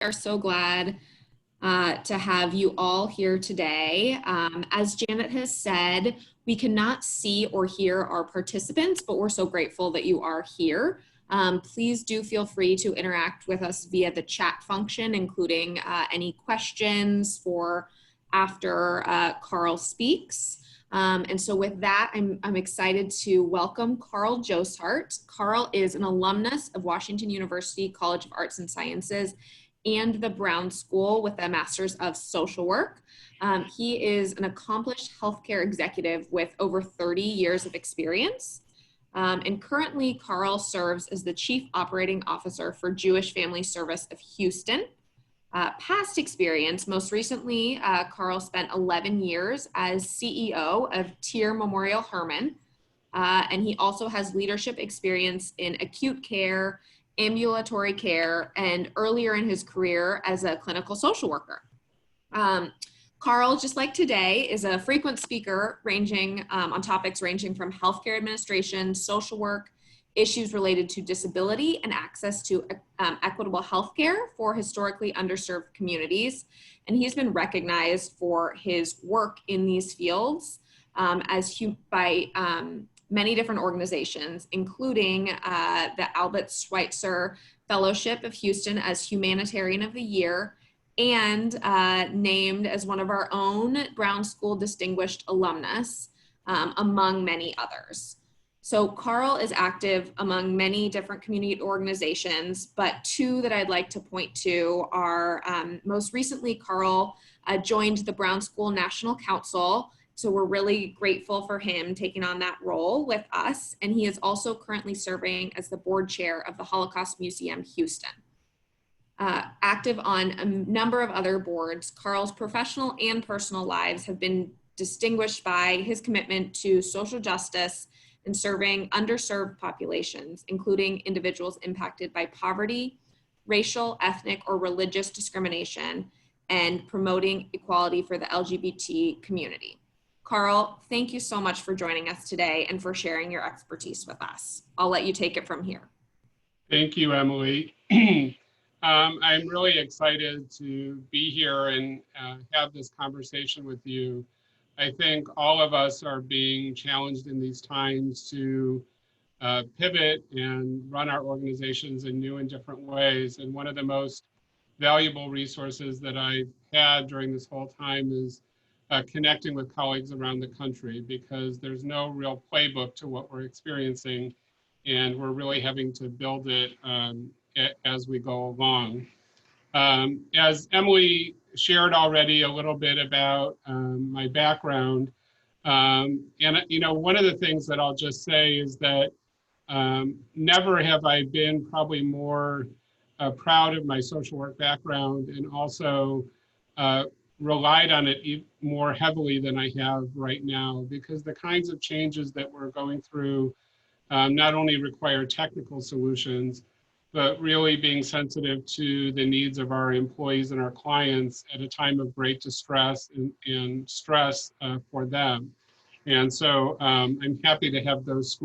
are so glad to have you all here today. As Janet has said, we cannot see or hear our participants, but we're so grateful that you are here. Please do feel free to interact with us via the chat function, including any questions for after Carl speaks. And so with that, I'm excited to welcome Carl Josehart. Carl is an alumnus of Washington University College of Arts and Sciences and the Brown School with a Master's of Social Work. He is an accomplished healthcare executive with over 30 years of experience. And currently, Carl serves as the Chief Operating Officer for Jewish Family Service of Houston. Past experience, most recently, Carl spent 11 years as CEO of Tier Memorial Hermann, and he also has leadership experience in acute care, ambulatory care, and earlier in his career as a clinical social worker. Carl, just like today, is a frequent speaker ranging on topics ranging from healthcare administration, social work, issues related to disability and access to equitable healthcare for historically underserved communities. And he's been recognized for his work in these fields by many different organizations, including the Albert Schweitzer Fellowship of Houston as Humanitarian of the Year, and named as one of our own Brown School Distinguished Alumnus, among many others. So Carl is active among many different community organizations, but two that I'd like to point to are, most recently, Carl joined the Brown School National Council. So we're really grateful for him taking on that role with us. And he is also currently serving as the board chair of the Holocaust Museum, Houston. Active on a number of other boards, Carl's professional and personal lives have been distinguished by his commitment to social justice and serving underserved populations, including individuals impacted by poverty, racial, ethnic, or religious discrimination, and promoting equality for the LGBT community. Carl, thank you so much for joining us today and for sharing your expertise with us. I'll let you take it from here. Thank you, Emily. I'm really excited to be here and have this conversation with you. I think all of us are being challenged in these times to pivot and run our organizations in new and different ways. And one of the most valuable resources that I've had during this whole time is connecting with colleagues around the country, because there's no real playbook to what we're experiencing, and we're really having to build it as we go along. As Emily shared already a little bit about my background, and one of the things that I'll just say is that never have I been probably more proud of my social work background, and also relied on it more heavily than I have right now, because the kinds of changes that we're going through not only require technical solutions, but really being sensitive to the needs of our employees and our clients at a time of great distress and stress for them. And so I'm happy to have those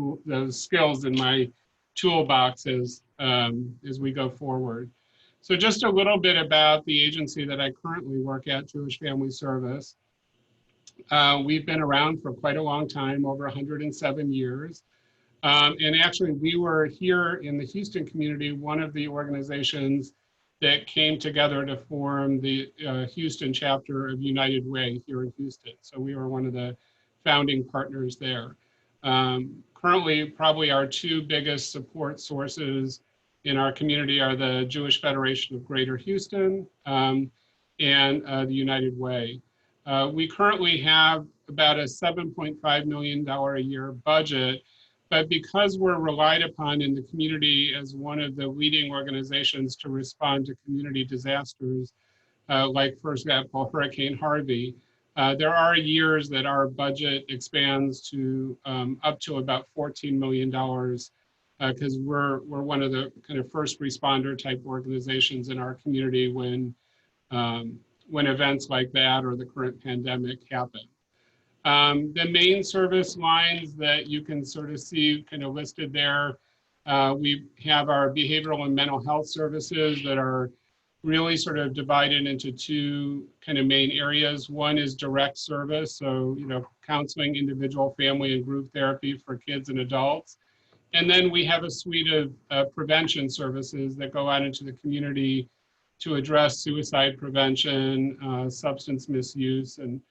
skills in my toolbox as we go forward. So just a little bit about the agency that I currently work at, Jewish Family Service. We've been around for quite a long time, over 107 years. And actually, we were here in the Houston community, one of the organizations that came together to form the Houston chapter of United Way here in Houston. So we were one of the founding partners there. Currently, probably our two biggest support sources in our community are the Jewish Federation of Greater Houston and the United Way. We currently have about a $7.5 million a year budget, but because we're relied upon in the community as one of the leading organizations to respond to community disasters, like, for example, Hurricane Harvey, there are years that our budget expands to up to about $14 million, because we're one of the kind of first responder type organizations in our community when events like that or the current pandemic happen. The main service lines that you can sort of see kind of listed there, we have our behavioral and mental health services that are really sort of divided into two kind of main areas. One is direct service, so counseling, individual, family, and group therapy for kids and adults. And then we have a suite of prevention services that go out into the community to address suicide prevention, substance misuse, and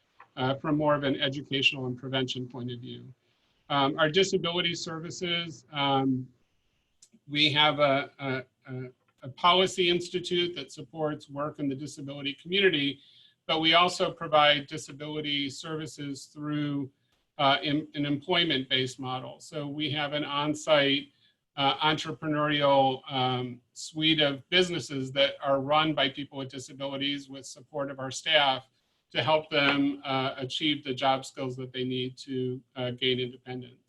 from more of an educational and prevention point of view. Our disability services, we have a policy institute that supports work in the disability community, but we also provide disability services through an employment-based model. So we have an on-site entrepreneurial suite of businesses that are run by people with disabilities with support of our staff to help them achieve the job skills that they need to gain independence.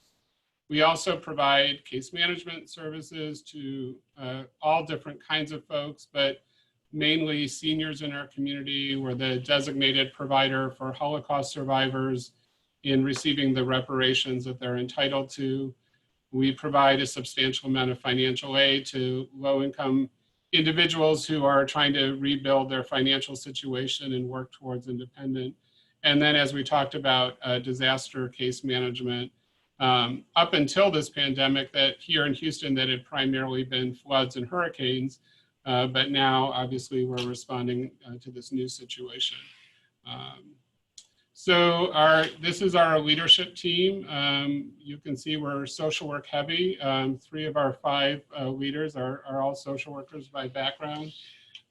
We also provide case management services to all different kinds of folks, but mainly seniors in our community. We're the designated provider for Holocaust survivors in receiving the reparations that they're entitled to. We provide a substantial amount of financial aid to low-income individuals who are trying to rebuild their financial situation and work towards independence. And then, as we talked about, disaster case management. Up until this pandemic, that here in Houston, that had primarily been floods and hurricanes, but now obviously we're responding to this new situation. So this is our leadership team. You can see we're social work heavy. 3 of our 5 leaders are all social workers by background.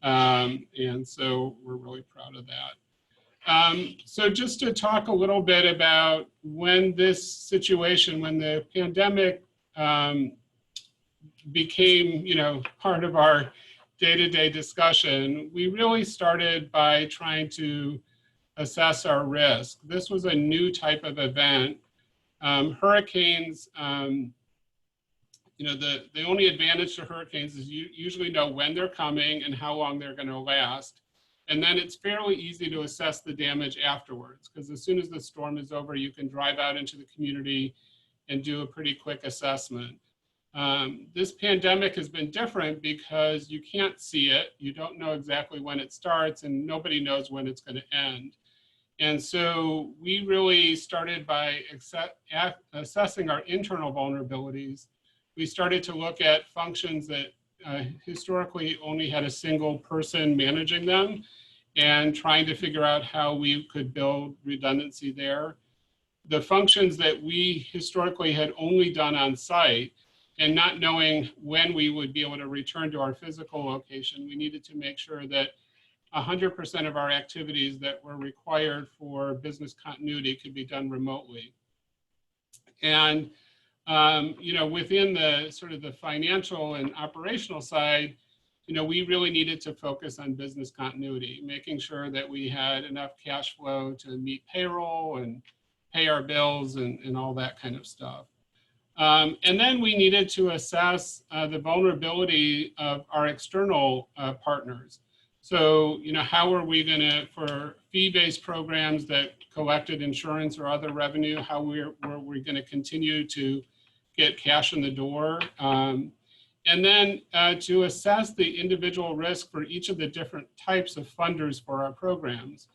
And so we're really proud of that. So just to talk a little bit about when this situation, when the pandemic became, part of our day-to-day discussion, we really started by trying to assess our risk. This was a new type of event. Hurricanes, the only advantage to hurricanes is you usually know when they're coming and how long they're going to last. And then it's fairly easy to assess the damage afterwards, because as soon as the storm is over, you can drive out into the community and do a pretty quick assessment. This pandemic has been different because you can't see it. You don't know exactly when it starts, and nobody knows when it's going to end. And so we really started by assessing our internal vulnerabilities. We started to look at functions that historically only had a single person managing them, and trying to figure out how we could build redundancy there. The functions that we historically had only done on site, and not knowing when we would be able to return to our physical location, we needed to make sure that 100% of our activities that were required for business continuity could be done remotely. And within the sort of the financial and operational side, we really needed to focus on business continuity, making sure that we had enough cash flow to meet payroll and pay our bills and all that kind of stuff. And then we needed to assess the vulnerability of our external partners. So, how are we going to, for fee-based programs that collected insurance or other revenue, how were we going to continue to get cash in the door? And then to assess the individual risk for each of the different types of funders for our programs.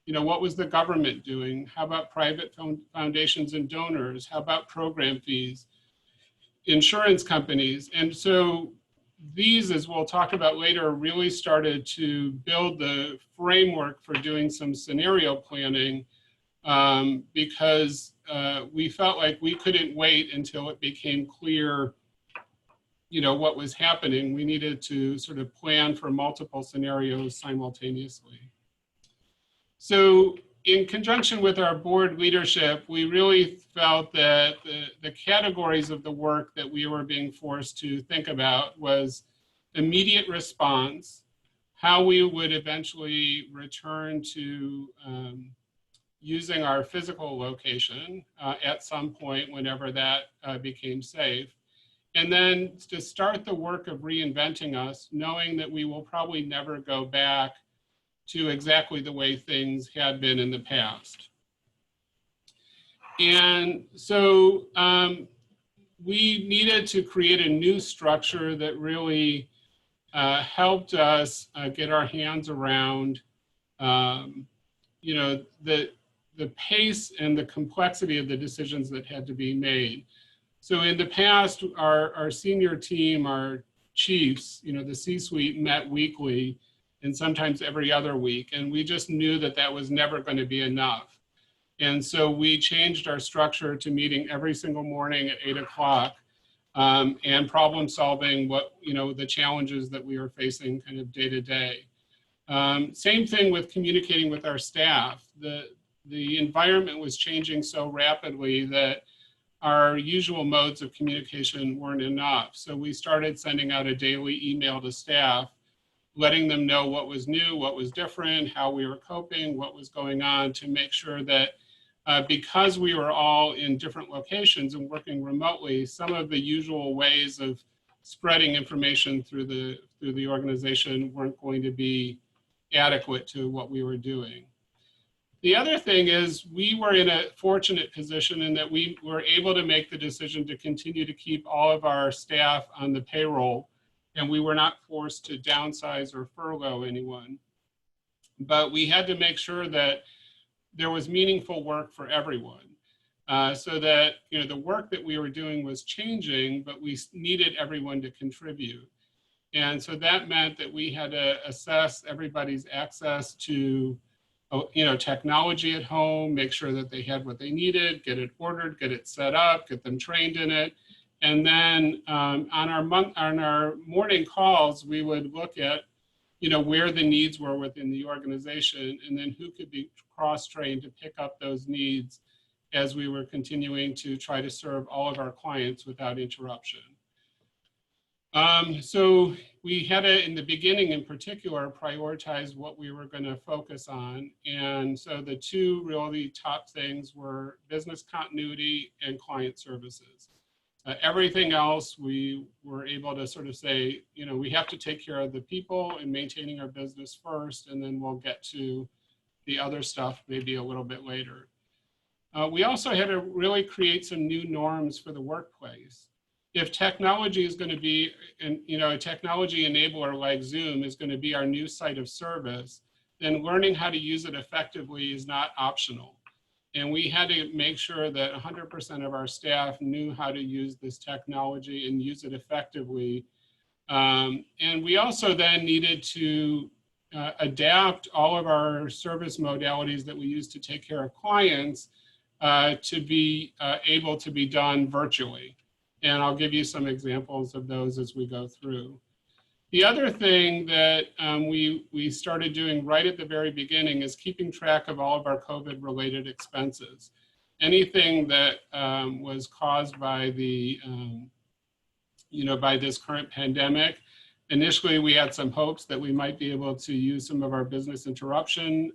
What was the government doing? How about private foundations and donors? How about program fees? Insurance companies? And so these, as we'll talk about later, really started to build the framework for doing some scenario planning, because we felt like we couldn't wait until it became clear what was happening. We needed to sort of plan for multiple scenarios simultaneously. So in conjunction with our board leadership, we really felt that the categories of the work that we were being forced to think about was immediate response, how we would eventually return to using our physical location at some point whenever that became safe. And then to start the work of reinventing us, knowing that we will probably never go back to exactly the way things had been in the past. And so we needed to create a new structure that really helped us get our hands around, you know, the pace and the complexity of the decisions that had to be made. So in the past, our senior team, our chiefs, you know, the C-suite met weekly and sometimes every other week. And we just knew that that was never going to be enough. And so we changed our structure to meeting every single morning at 8 o'clock and problem solving what, you know, the challenges that we were facing kind of day to day. Same thing with communicating with our staff. The environment was changing so rapidly that our usual modes of communication weren't enough. So we started sending out a daily email to staff, letting them know what was new, what was different, how we were coping, what was going on, to make sure that because we were all in different locations and working remotely, some of the usual ways of spreading information through the organization weren't going to be adequate to what we were doing. The other thing is we were in a fortunate position in that we were able to make the decision to continue to keep all of our staff on the payroll, and we were not forced to downsize or furlough anyone. But we had to make sure that there was meaningful work for everyone, so that, you know, the work that we were doing was changing, but we needed everyone to contribute. And so that meant that we had to assess everybody's access to, you know, technology at home, make sure that they had what they needed, get it ordered, get it set up, get them trained in it. And then on our morning calls, we would look at, you know, where the needs were within the organization, and then who could be cross-trained to pick up those needs as we were continuing to try to serve all of our clients without interruption. So we had to, in the beginning in particular, prioritize what we were going to focus on. And so the two really top things were business continuity and client services. Everything else, we were able to sort of say, you know, we have to take care of the people and maintaining our business first, and then we'll get to the other stuff maybe a little bit later. We also had to really create some new norms for the workplace. If technology is going to be, and you know, a technology enabler like Zoom is going to be our new site of service, then learning how to use it effectively is not optional. And we had to make sure that 100% of our staff knew how to use this technology and use it effectively. And we also then needed to adapt all of our service modalities that we use to take care of clients to be able to be done virtually. And I'll give you some examples of those as we go through. The other thing that we started doing right at the very beginning is keeping track of all of our COVID-related expenses. Anything that was caused by the, you know, by this current pandemic. Initially, we had some hopes that we might be able to use some of our business interruption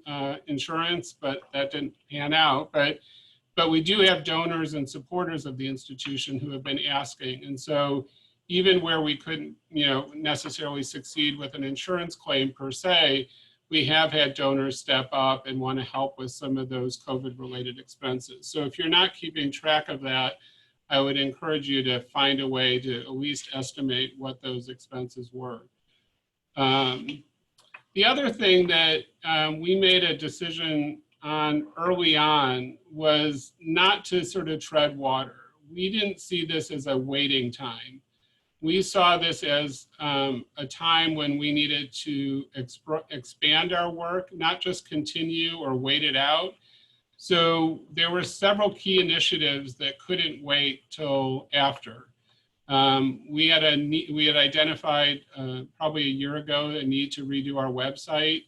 insurance, but that didn't pan out. But we do have donors and supporters of the institution who have been asking. And so even where we couldn't, you know, necessarily succeed with an insurance claim per se, we have had donors step up and want to help with some of those COVID-related expenses. So if you're not keeping track of that, I would encourage you to find a way to at least estimate what those expenses were. The other thing that we made a decision on early on was not to sort of tread water. We didn't see this as a waiting time. We saw this as a time when we needed to expand our work, not just continue or wait it out. So there were several key initiatives that couldn't wait till after. We had identified probably a year ago a need to redo our website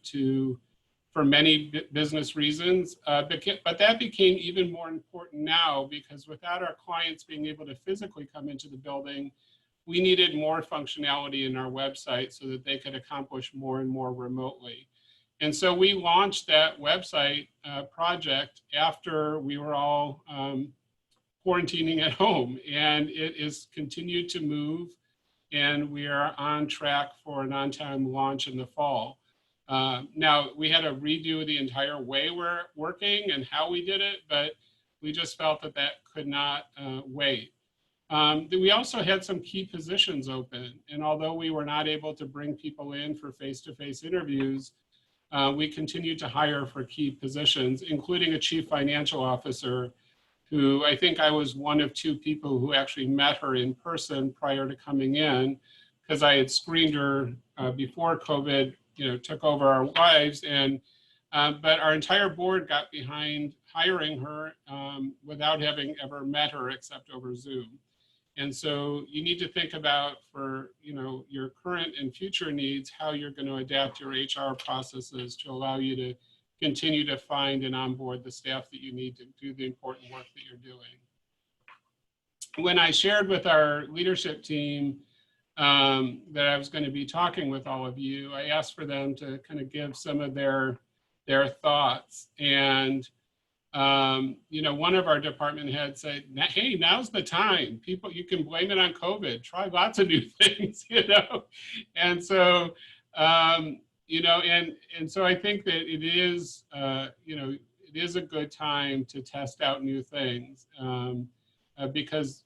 for many business reasons, but that became even more important now because without our clients being able to physically come into the building, we needed more functionality in our website so that they could accomplish more and more remotely. And so we launched that website project after we were all quarantining at home, and it is continued to move, and we are on track for an on-time launch in the fall. Now, we had to redo the entire way we're working and how we did it, but we just felt that that could not wait. We also had some key positions open. And although we were not able to bring people in for face-to-face interviews, we continued to hire for key positions, including a chief financial officer, who I think I was one of two people who actually met her in person prior to coming in, because I had screened her before COVID, took over our lives. And but our entire board got behind hiring her without having ever met her except over Zoom. And so you need to think about, for your current and future needs, how you're going to adapt your HR processes to allow you to continue to find and onboard the staff that you need to do the important work that you're doing. When I shared with our leadership team that I was going to be talking with all of you, I asked for them to kind of give some of their thoughts. And one of our department heads said, "Hey, now's the time. People, you can blame it on COVID. Try lots of new things, And so, and so I think that it is, it is a good time to test out new things because,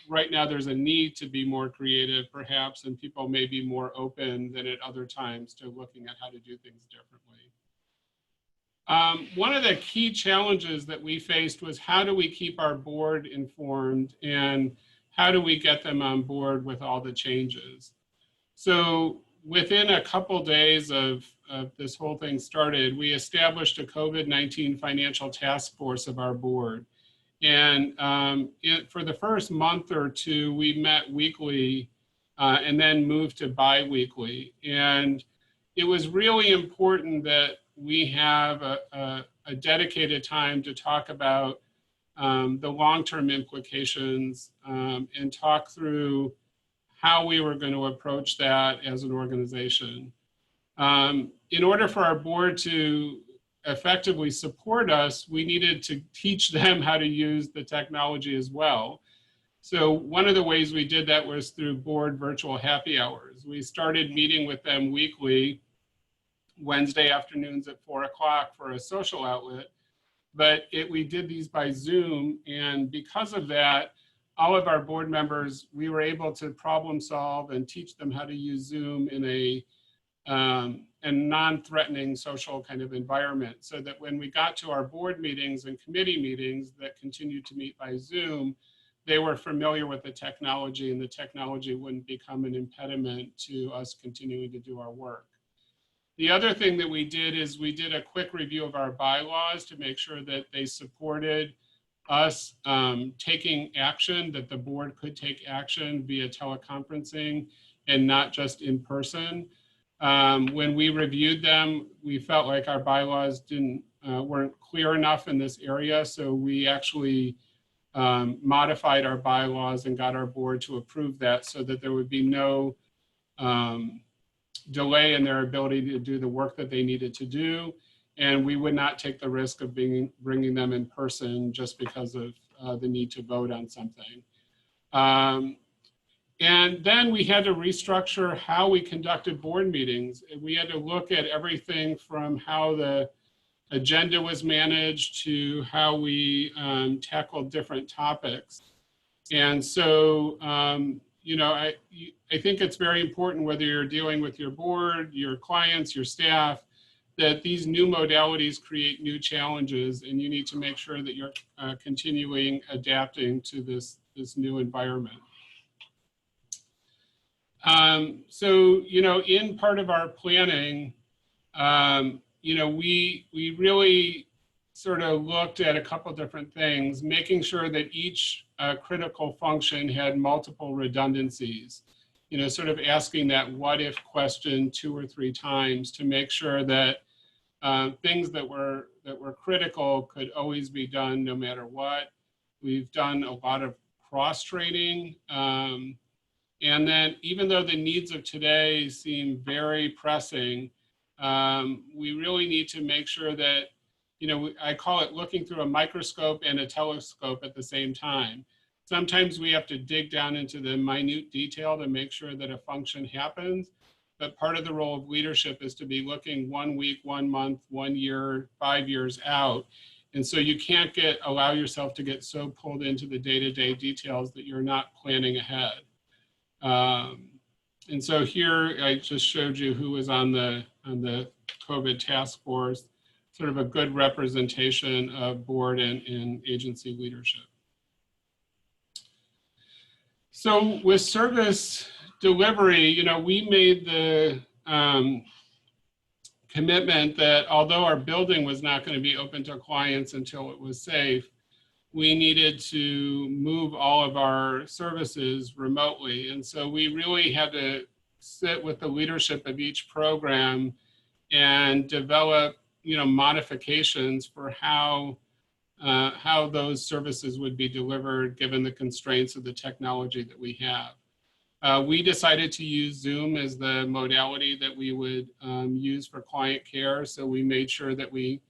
right now there's a need to be more creative, perhaps, and people may be more open than at other times to looking at how to do things differently." One of the key challenges that we faced was, how do we keep our board informed and how do we get them on board with all the changes? So within a couple days of this whole thing started, we established a COVID-19 financial task force of our board. And for the first month or two, we met weekly and then moved to bi-weekly. And it was really important that we have a dedicated time to talk about the long-term implications and talk through how we were going to approach that as an organization. In order for our board to effectively support us, we needed to teach them how to use the technology as well. So one of the ways we did that was through board virtual happy hours. We started meeting with them weekly, Wednesday afternoons at 4 o'clock for a social outlet, but we did these by Zoom. And because of that, all of our board members, we were able to problem solve and teach them how to use Zoom in a non-threatening social kind of environment, so that when we got to our board meetings and committee meetings that continued to meet by Zoom, they were familiar with the technology and the technology wouldn't become an impediment to us continuing to do our work. The other thing that we did is we did a quick review of our bylaws to make sure that they supported us taking action, that the board could take action via teleconferencing and not just in person. When we reviewed them, we felt like our bylaws weren't clear enough in this area, so we actually modified our bylaws and got our board to approve that so that there would be no delay in their ability to do the work that they needed to do. And we would not take the risk of bringing them in person just because of the need to vote on something. And then we had to restructure how we conducted board meetings. We had to look at everything from how the agenda was managed to how we tackled different topics. And so, I think it's very important, whether you're dealing with your board, your clients, your staff, that these new modalities create new challenges, and you need to make sure that you're continuing adapting to this new environment. So, in part of our planning, we really sort of looked at a couple different things, making sure that each critical function had multiple redundancies, sort of asking that what if question 2 or 3 times to make sure that things that were critical could always be done no matter what. We've done a lot of cross-training. And then even though the needs of today seem very pressing, we really need to make sure that, I call it looking through a microscope and a telescope at the same time. Sometimes we have to dig down into the minute detail to make sure that a function happens. But part of the role of leadership is to be looking 1 week, 1 month, 1 year, 5 years out, And so you can't allow yourself to get so pulled into the day-to-day details that you're not planning ahead. And so here I just showed you who was on the COVID task force, sort of a good representation of board and agency leadership. So with service delivery, you know, we made the commitment that although our building was not going to be open to clients until it was safe, we needed to move all of our services remotely. And so we really had to sit with the leadership of each program and develop, you know, modifications for how those services would be delivered given the constraints of the technology that we have. We decided to use Zoom as the modality that we would use for client care. So we made sure that we,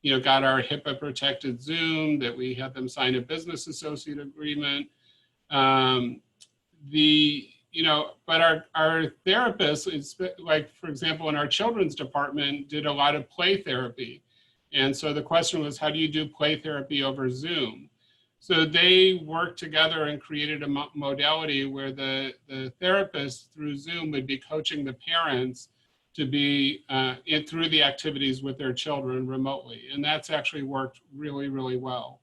you know, got our HIPAA protected Zoom, that we had them sign a business associate agreement. You know, but our therapists, like, for example, in our children's department, did a lot of play therapy. And so the question was, how do you do play therapy over Zoom? So they worked together and created a modality where the therapist through Zoom would be coaching the parents to be through the activities with their children remotely. And that's actually worked really, really well.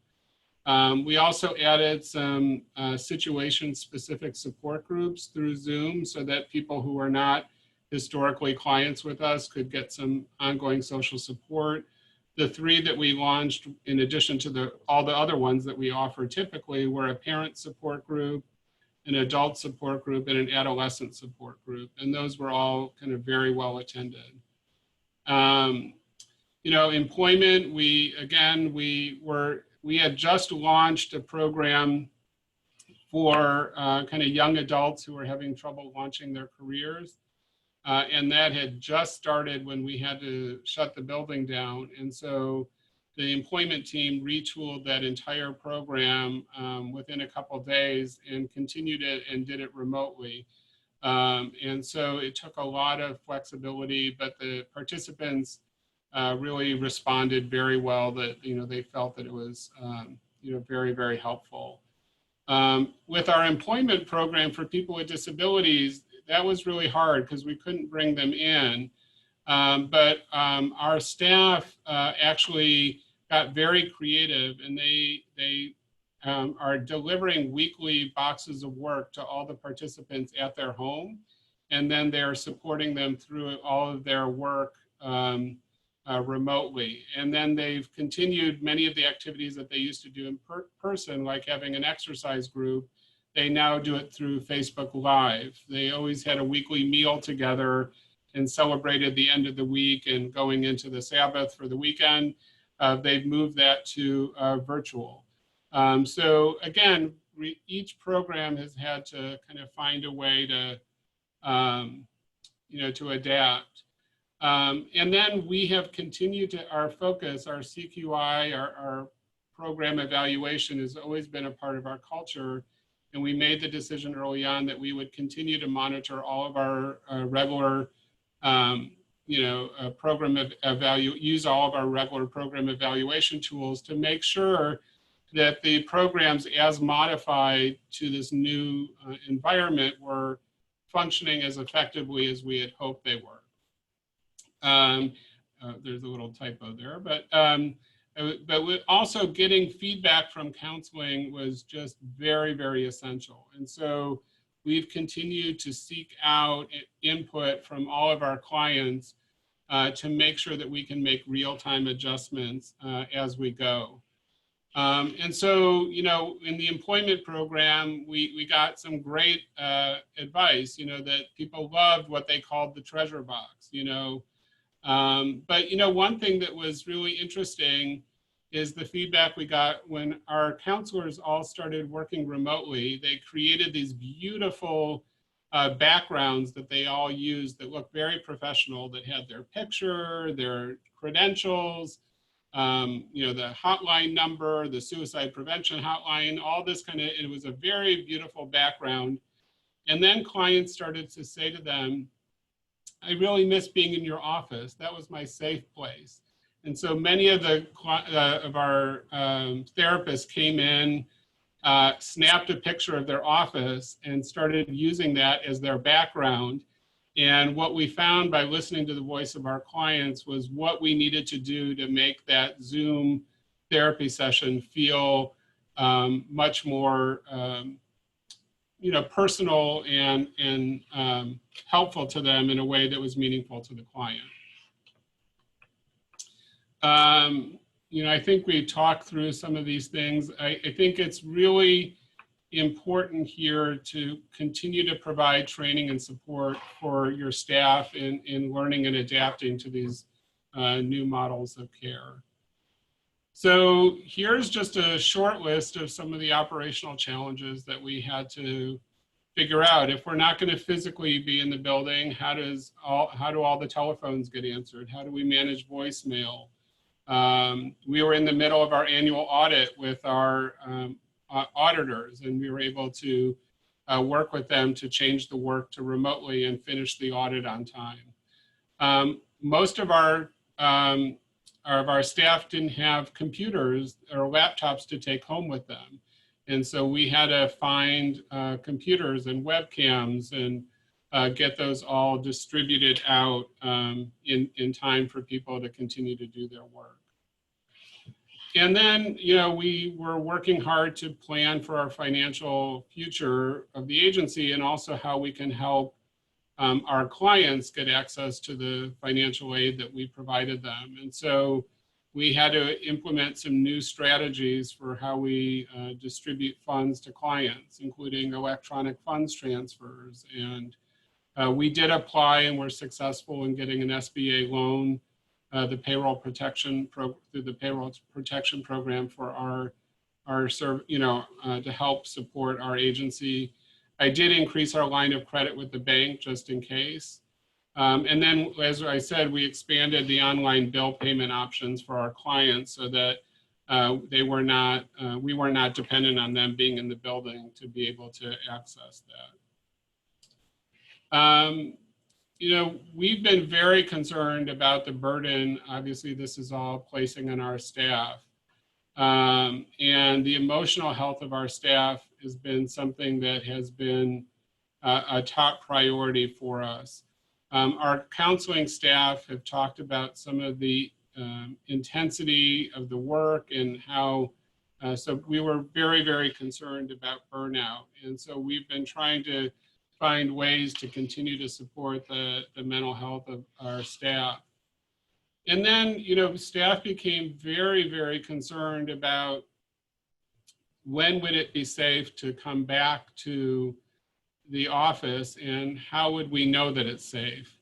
We also added some situation-specific support groups through Zoom so that people who are not historically clients with us could get some ongoing social support. The three that we launched, in addition to all the other ones that we offer typically, were a parent support group, an adult support group, and an adolescent support group. And those were all kind of very well attended. You know, employment, we had just launched a program for kind of young adults who were having trouble launching their careers. And that had just started when we had to shut the building down. And so the employment team retooled that entire program within a couple of days and continued it and did it remotely. And so it took a lot of flexibility, but the participants really responded very well, that, you know, they felt that it was, you know, very, very helpful. With our employment program for people with disabilities, that was really hard because we couldn't bring them in. But our staff actually got very creative, and they are delivering weekly boxes of work to all the participants at their home. And then they're supporting them through all of their work remotely. And then they've continued many of the activities that they used to do in person, like having an exercise group. They now do it through Facebook Live. They always had a weekly meal together and celebrated the end of the week and going into the Sabbath for the weekend. They've moved that to virtual. So again, each program has had to kind of find a way to, you know, to adapt. And then we have continued to, our focus, our CQI, our program evaluation has always been a part of our culture. And we made the decision early on that we would continue to monitor all of our regular, you know, use all of our regular program evaluation tools to make sure that the programs as modified to this new environment were functioning as effectively as we had hoped they were. There's a little typo there, but also getting feedback from counseling was just very, very essential. And so we've continued to seek out input from all of our clients to make sure that we can make real-time adjustments as we go. And so, you know, in the employment program, we got some great advice, you know, that people loved what they called the treasure box, you know. But, you know, one thing that was really interesting is the feedback we got when our counselors all started working remotely. They created these beautiful backgrounds that they all used that looked very professional, that had their picture, their credentials, you know, the hotline number, the suicide prevention hotline, all this kind of, it was a very beautiful background. And then clients started to say to them, I really miss being in your office. That was my safe place. And so many of our therapists came in, snapped a picture of their office and started using that as their background. And what we found by listening to the voice of our clients was what we needed to do to make that Zoom therapy session feel much more personal and helpful to them in a way that was meaningful to the client. I think we talked through some of these things. I think it's really important here to continue to provide training and support for your staff in learning and adapting to these new models of care. So here's just a short list of some of the operational challenges that we had to figure out. If we're not going to physically be in the building, how do all the telephones get answered? How do we manage voicemail? We were in the middle of our annual audit with our auditors, and we were able to work with them to change the work to remotely and finish the audit on time. Most of our staff didn't have computers or laptops to take home with them. And so we had to find computers and webcams and get those all distributed out in time for people to continue to do their work. And then, we were working hard to plan for our financial future of the agency and also how we can help our clients get access to the financial aid that we provided them. And so we had to implement some new strategies for how we distribute funds to clients, including electronic funds transfers. And we did apply and were successful in getting an SBA loan, through the payroll protection program for to help support our agency. I did increase our line of credit with the bank just in case. And then, as I said, we expanded the online bill payment options for our clients so that we were not dependent on them being in the building to be able to access that. We've been very concerned about the burden, obviously this is all placing on our staff. And the emotional health of our staff has been something that has been a top priority for us. Our counseling staff have talked about some of the intensity of the work and how, so we were very, very concerned about burnout. And so we've been trying to find ways to continue to support the mental health of our staff. And then, staff became very, very concerned about when would it be safe to come back to the office and how would we know that it's safe?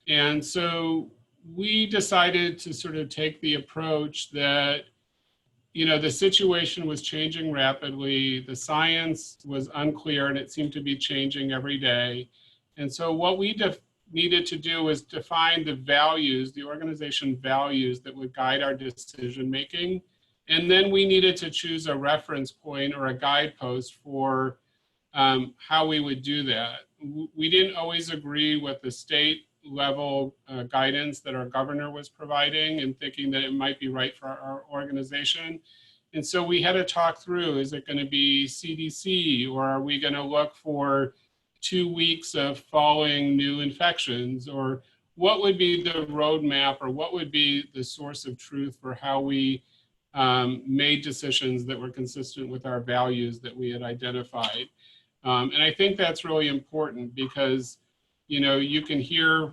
And so we decided to sort of take the approach that, the situation was changing rapidly, the science was unclear and it seemed to be changing every day. And so what we needed to do was define the values, the organization values that would guide our decision making. And then we needed to choose a reference point or a guidepost for how we would do that. We didn't always agree with the state level guidance that our governor was providing and thinking that it might be right for our organization. And so we had to talk through, is it going to be CDC or are we going to look for 2 weeks of falling new infections, or what would be the roadmap or what would be the source of truth for how we made decisions that were consistent with our values that we had identified. And I think that's really important because, you can hear,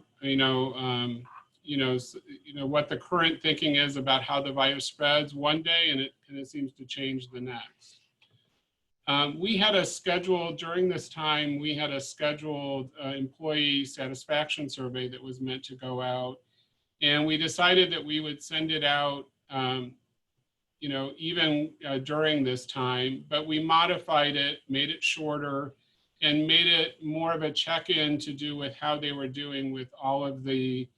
what the current thinking is about how the virus spreads one day and it seems to change the next. We had a scheduled, during this time, we had a scheduled employee satisfaction survey that was meant to go out. And we decided that we would send it out, even during this time, but we modified it, made it shorter, and made it more of a check-in to do with how they were doing with all of the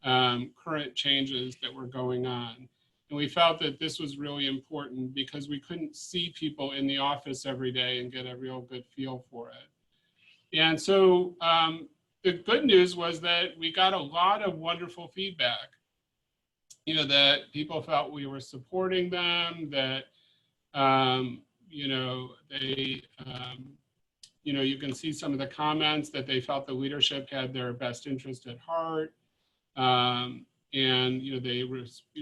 current changes that were going on. And we felt that this was really important because we couldn't see people in the office every day and get a real good feel for it. And so the good news was that we got a lot of wonderful feedback. that people felt we were supporting them, that, they, you can see some of the comments that they felt the leadership had their best interest at heart. And they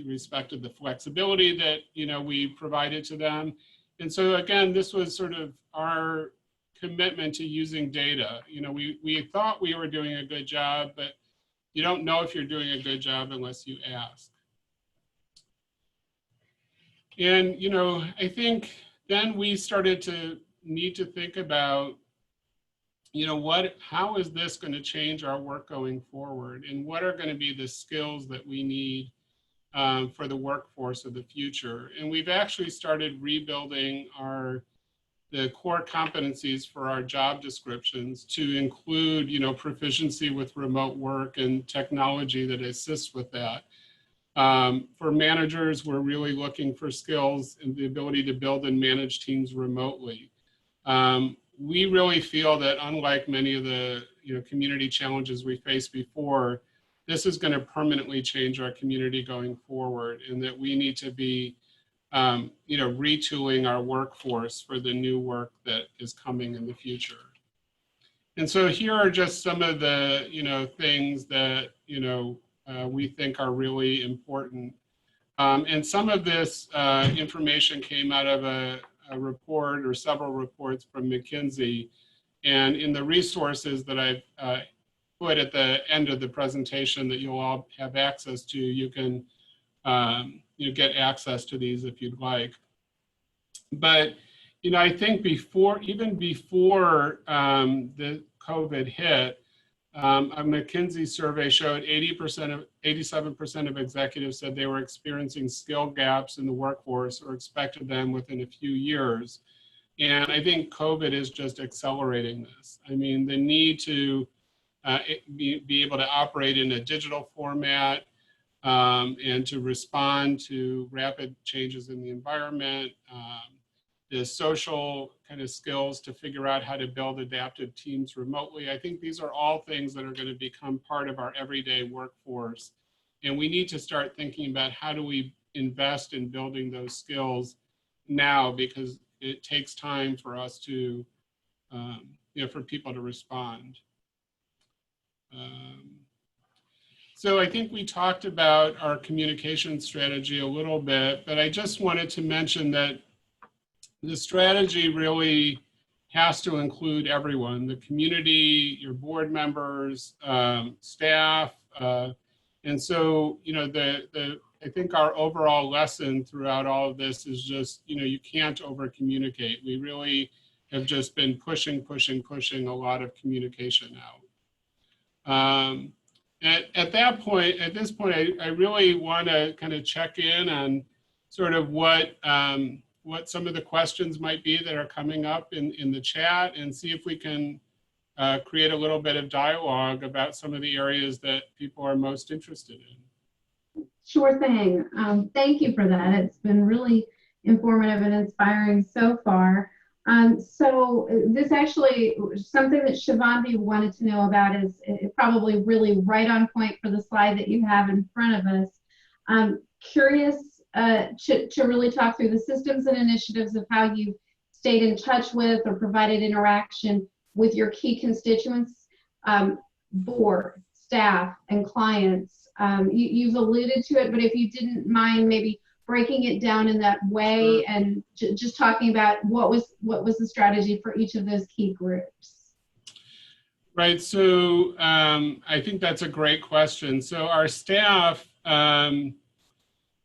respected the flexibility that we provided to them. And so again, this was sort of our commitment to using data. We thought we were doing a good job, but you don't know if you're doing a good job unless you ask. And I think then we started to need to think about how is this going to change our work going forward, and what are going to be the skills that we need for the workforce of the future. And we've actually started rebuilding the core competencies for our job descriptions to include, proficiency with remote work and technology that assists with that. For managers, we're really looking for skills and the ability to build and manage teams remotely. We really feel that unlike many of the community challenges we faced before, this is going to permanently change our community going forward, and that we need to be retooling our workforce for the new work that is coming in the future. And so here are just some of the things that we think are really important. And some of this information came out of a report or several reports from McKinsey. And in the resources that I've put at the end of the presentation that you'll all have access to, you can get access to these if you'd like. But I think even before the COVID hit, a McKinsey survey showed 87% of executives said they were experiencing skill gaps in the workforce or expected them within a few years. And I think COVID is just accelerating this. I mean, the need to be able to operate in a digital format and to respond to rapid changes in the environment, the social kind of skills to figure out how to build adaptive teams remotely. I think these are all things that are going to become part of our everyday workforce. And we need to start thinking about how do we invest in building those skills now, because it takes time for us to, for people to respond. So I think we talked about our communication strategy a little bit, but I just wanted to mention that the strategy really has to include everyone, the community, your board members, staff. And so, I think our overall lesson throughout all of this is just, you can't over communicate. We really have just been pushing a lot of communication out. At this point, I really want to kind of check in on sort of what some of the questions might be that are coming up in the chat, and see if we can create a little bit of dialogue about some of the areas that people are most interested in. Sure thing. Thank you for that. It's been really informative and inspiring so far. So this actually, something that Shivanvi wanted to know about is probably really right on point for the slide that you have in front of us. Curious to really talk through the systems and initiatives of how you've stayed in touch with or provided interaction with your key constituents, board, staff, and clients. You've alluded to it, but if you didn't mind maybe breaking it down in that way, and just talking about what was the strategy for each of those key groups. Right, so I think that's a great question. So our staff,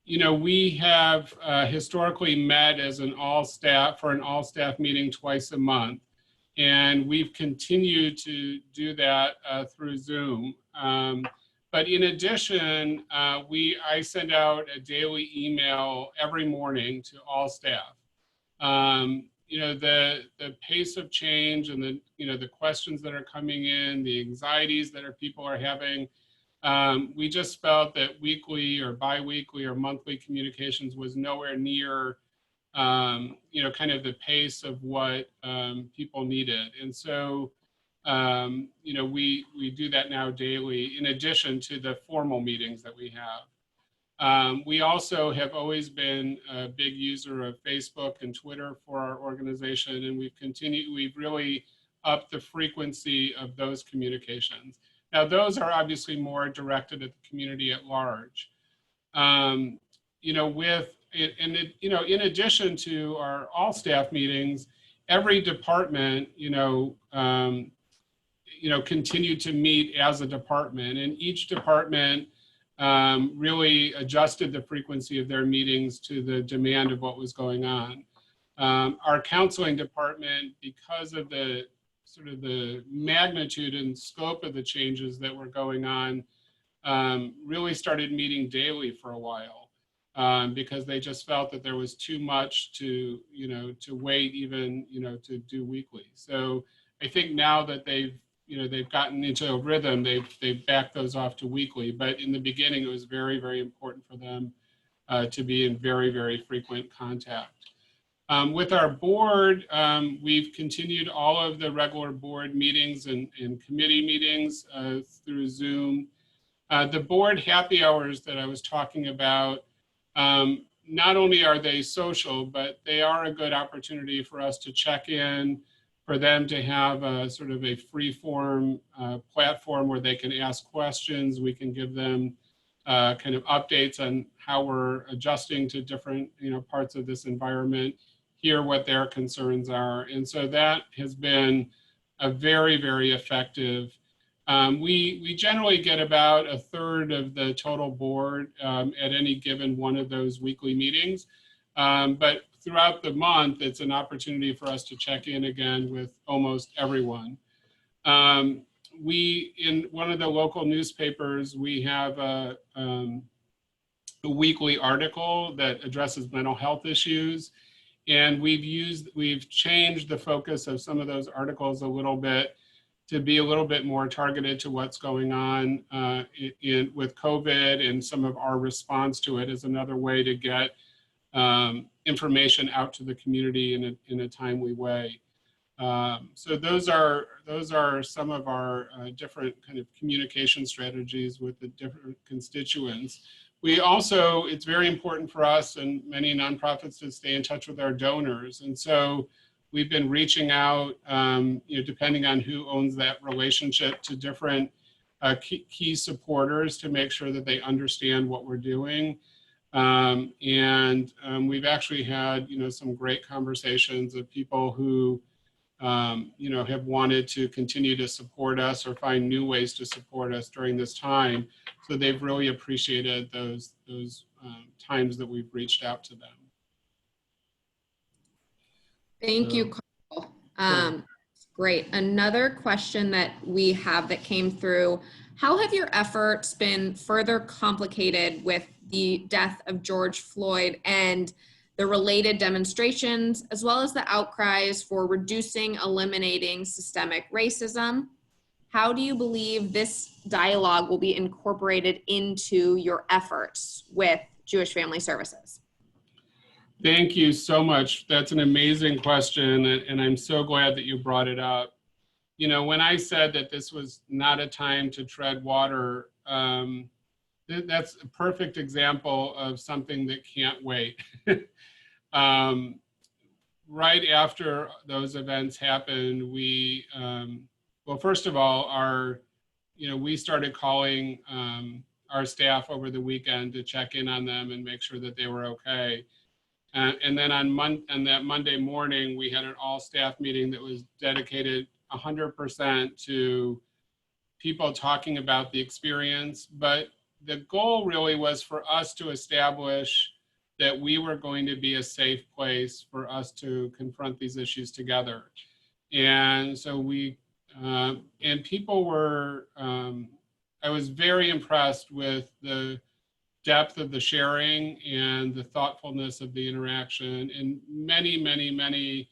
we have historically met as an all-staff meeting twice a month. And we've continued to do that through Zoom. But in addition, I send out a daily email every morning to all staff. The pace of change and the questions that are coming in, the anxieties that people are having, we just felt that weekly or bi-weekly or monthly communications was nowhere near kind of the pace of what people needed. And so we do that now daily, in addition to the formal meetings that we have. We also have always been a big user of Facebook and Twitter for our organization, and we've really upped the frequency of those communications. Now, those are obviously more directed at the community at large. You know, in addition to our all staff meetings, every department, continued to meet as a department, and each department really adjusted the frequency of their meetings to the demand of what was going on. Our counseling department, because of the sort of the magnitude and scope of the changes that were going on, really started meeting daily for a while, because they just felt that there was too much to wait even, to do weekly. So I think now that they've gotten into a rhythm, they've backed those off to weekly. But in the beginning, it was very, very important for them to be in very, very frequent contact. With our board, we've continued all of the regular board meetings and committee meetings through Zoom. The board happy hours that I was talking about, not only are they social, but they are a good opportunity for us to check in, for them to have a sort of a free form platform where they can ask questions. We can give them kind of updates on how we're adjusting to different parts of this environment, hear what their concerns are. And so that has been a very, very effective. We generally get about a third of the total board at any given one of those weekly meetings. But throughout the month, it's an opportunity for us to check in again with almost everyone. In one of the local newspapers, we have a weekly article that addresses mental health issues. And we've changed the focus of some of those articles a little bit to be a little bit more targeted to what's going on with COVID, and some of our response to it is another way to get information out to the community in a timely way. So those are some of our different kind of communication strategies with the different constituents. We also, it's very important for us and many nonprofits to stay in touch with our donors. And so we've been reaching out, depending on who owns that relationship, to different key supporters to make sure that they understand what we're doing. We've actually had, some great conversations of people who, have wanted to continue to support us or find new ways to support us during this time. So they've really appreciated those times that we've reached out to them. Thank you, Carl. Great. Another question that we have that came through: how have your efforts been further complicated with the death of George Floyd and the related demonstrations, as well as the outcries for eliminating systemic racism? How do you believe this dialogue will be incorporated into your efforts with Jewish Family Services? Thank you so much. That's an amazing question, and I'm so glad that you brought it up. When I said that this was not a time to tread water, that's a perfect example of something that can't wait. Right after those events happened, we, well, first of all, we started calling our staff over the weekend to check in on them and make sure that they were okay. And then on that Monday morning, we had an all-staff meeting that was dedicated 100% to people talking about the experience. But the goal really was for us to establish that we were going to be a safe place for us to confront these issues together. And so and people were, I was very impressed with the depth of the sharing and the thoughtfulness of the interaction. And many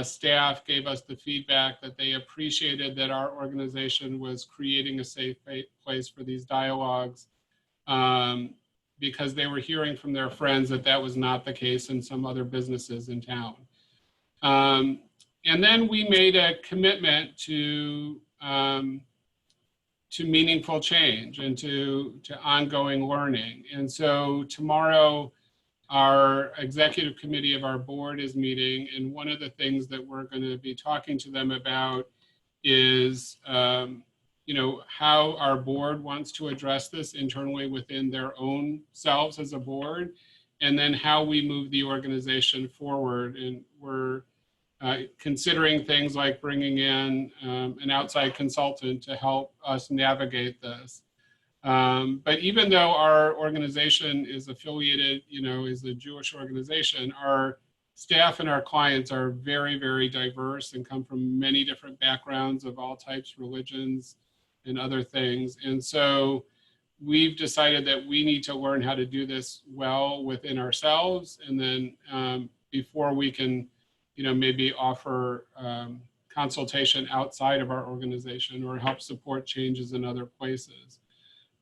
staff gave us the feedback that they appreciated that our organization was creating a safe place for these dialogues, because they were hearing from their friends that that was not the case in some other businesses in town. And then we made a commitment to meaningful change and to ongoing learning. And so tomorrow, our executive committee of our board is meeting, and one of the things that we're going to be talking to them about is, you know, how our board wants to address this internally within their own selves as a board, and then how we move the organization forward. And we're considering things like bringing in an outside consultant to help us navigate this. But even though our organization is affiliated, you know, is a Jewish organization, our staff and our clients are very, very diverse and come from many different backgrounds of all types, religions, and other things. And so we've decided that we need to learn how to do this well within ourselves, and then before we can, you know, maybe offer consultation outside of our organization or help support changes in other places.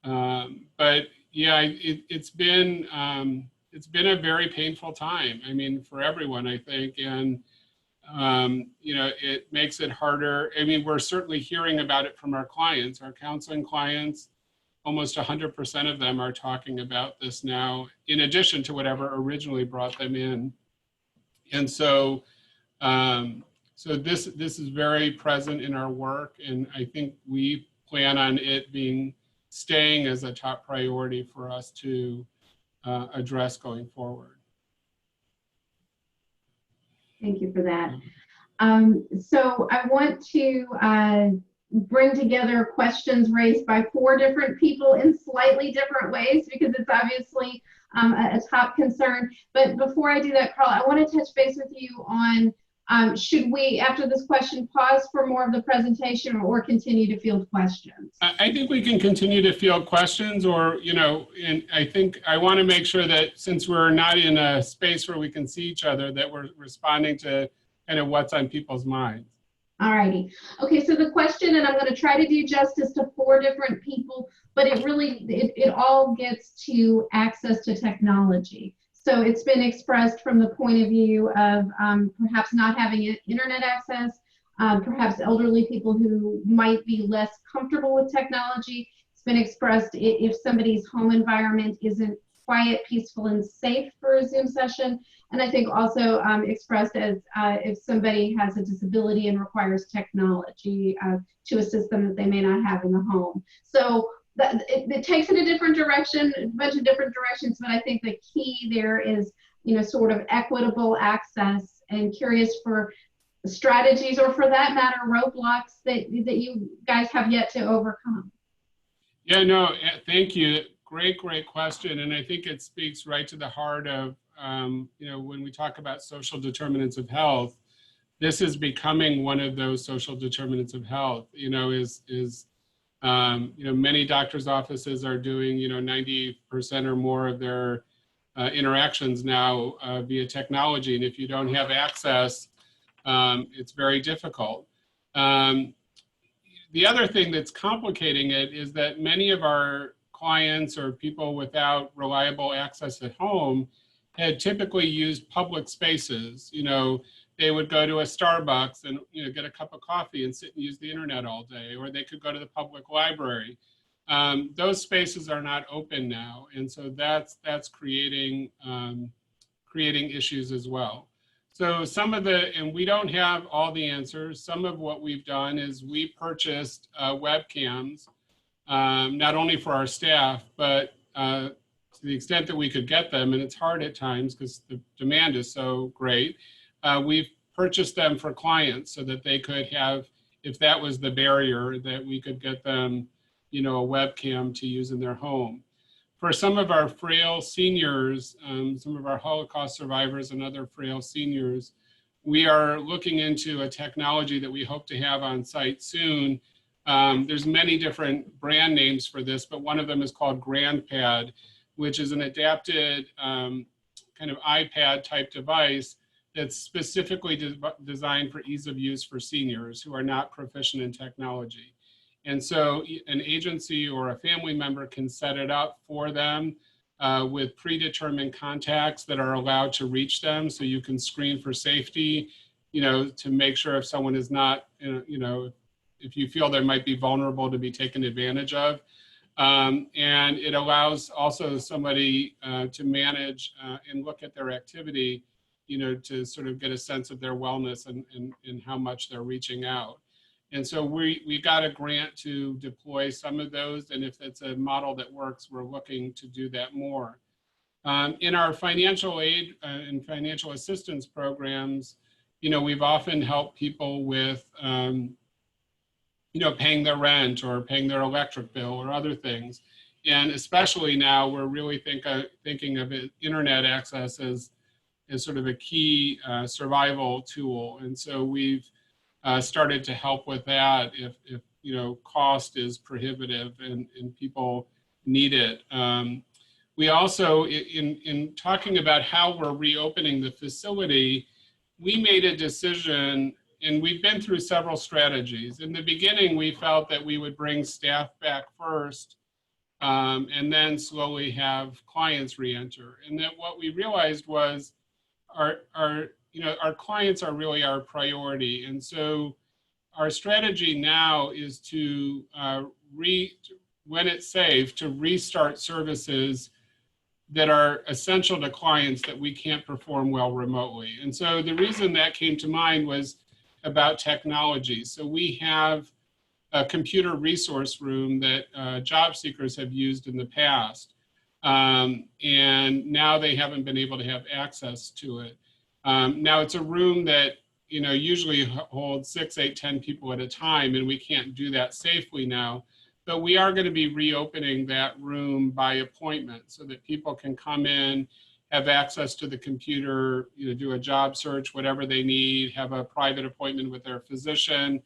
But yeah, it's been a very painful time. I mean, for everyone, I think, and you know, it makes it harder. I mean, we're certainly hearing about it from our clients, our counseling clients. Almost 100% of them are talking about this now, in addition to whatever originally brought them in. And so, so this is very present in our work, and I think we plan on it staying as a top priority for us to address going forward. Thank you for that. So I want to bring together questions raised by 4 different people in slightly different ways, because it's obviously a top concern. But before I do that, Carl, I want to touch base with you on should we, after this question, pause for more of the presentation or continue to field questions? I think we can continue to field questions, or, you know, and I think I want to make sure that since we're not in a space where we can see each other, that we're responding to kind of what's on people's minds. All righty. Okay, so the question, and I'm going to try to do justice to 4 different people, but it really, it all gets to access to technology. So it's been expressed from the point of view of perhaps not having internet access, perhaps elderly people who might be less comfortable with technology. It's been expressed if somebody's home environment isn't quiet, peaceful, and safe for a Zoom session. And I think also expressed as if somebody has a disability and requires technology to assist them that they may not have in the home. So it takes it a different direction, a bunch of different directions, but I think the key there is, you know, sort of equitable access, and curious for strategies, or for that matter, roadblocks that you guys have yet to overcome. Yeah, no, thank you. Great question. And I think it speaks right to the heart of, you know, when we talk about social determinants of health, this is becoming one of those social determinants of health, you know, you know, many doctors' offices are doing, you know, 90% or more of their interactions now via technology. And if you don't have access, it's very difficult. The other thing that's complicating it is that many of our clients or people without reliable access at home had typically used public spaces. You know, they would go to a Starbucks and, you know, get a cup of coffee and sit and use the internet all day, or they could go to the public library. Those spaces are not open now, and so that's creating issues as well. So and we don't have all the answers. Some of what we've done is we purchased webcams, not only for our staff, but to the extent that we could get them, and it's hard at times because the demand is so great. We've purchased them for clients so that they could have, if that was the barrier, that we could get them, you know, a webcam to use in their home. For some of our frail seniors, some of our Holocaust survivors and other frail seniors, we are looking into a technology that we hope to have on site soon. There's many different brand names for this, but one of them is called GrandPad, which is an adapted kind of iPad type device that's specifically designed for ease of use for seniors who are not proficient in technology. And so an agency or a family member can set it up for them with predetermined contacts that are allowed to reach them. So you can screen for safety, you know, to make sure if someone is not, you know, if you feel they might be vulnerable to be taken advantage of. And it allows also somebody to manage and look at their activity, to sort of get a sense of their wellness and how much they're reaching out. And so we got a grant to deploy some of those, and if it's a model that works, we're looking to do that more. In our financial aid and financial assistance programs, we've often helped people with, paying their rent or paying their electric bill or other things. And especially now, we're really thinking of internet access as sort of a key survival tool. And so we've started to help with that if cost is prohibitive and people need it. We also, in talking about how we're reopening the facility, we made a decision, and we've been through several strategies. In the beginning, we felt that we would bring staff back first and then slowly have clients re-enter. And that what we realized was our clients are really our priority. And so our strategy now is to, when it's safe, to restart services that are essential to clients that we can't perform well remotely. And so the reason that came to mind was about technology. So we have a computer resource room that job seekers have used in the past. And now they haven't been able to have access to it. Now it's a room that usually holds 6, 8, 10 people at a time, and we can't do that safely now. But we are going to be reopening that room by appointment so that people can come in, have access to the computer, do a job search, whatever they need, have a private appointment with their physician,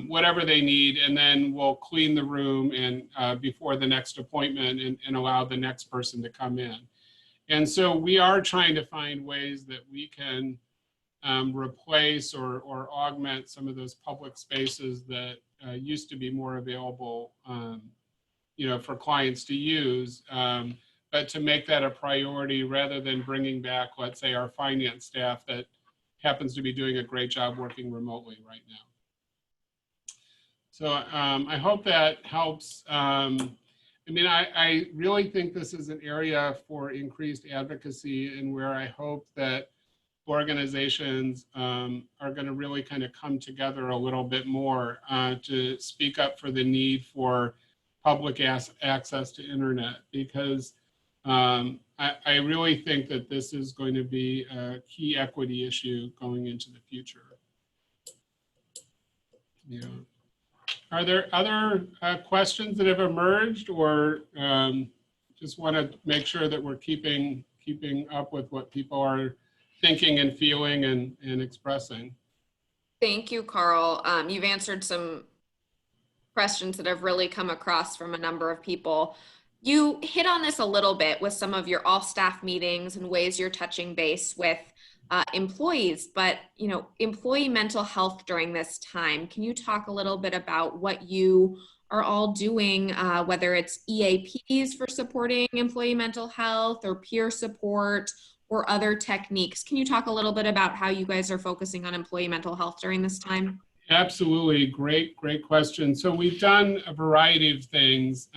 whatever they need, and then we'll clean the room and before the next appointment and allow the next person to come in. And so we are trying to find ways that we can replace or augment some of those public spaces that used to be more available, for clients to use, but to make that a priority rather than bringing back, let's say, our finance staff that happens to be doing a great job working remotely right now. So I hope that helps. I really think this is an area for increased advocacy and where I hope that organizations are going to really kind of come together a little bit more to speak up for the need for public access to internet, because I really think that this is going to be a key equity issue going into the future. Yeah. Are there other questions that have emerged, or just want to make sure that we're keeping up with what people are thinking and feeling and expressing? Thank you, Carl. You've answered some questions that have really come across from a number of people. You hit on this a little bit with some of your all staff meetings and ways you're touching base with employees, but employee mental health during this time. Can you talk a little bit about what you are all doing, whether it's EAPs for supporting employee mental health or peer support or other techniques? Can you talk a little bit about how you guys are focusing on employee mental health during this time? Absolutely, great question. So we've done a variety of things.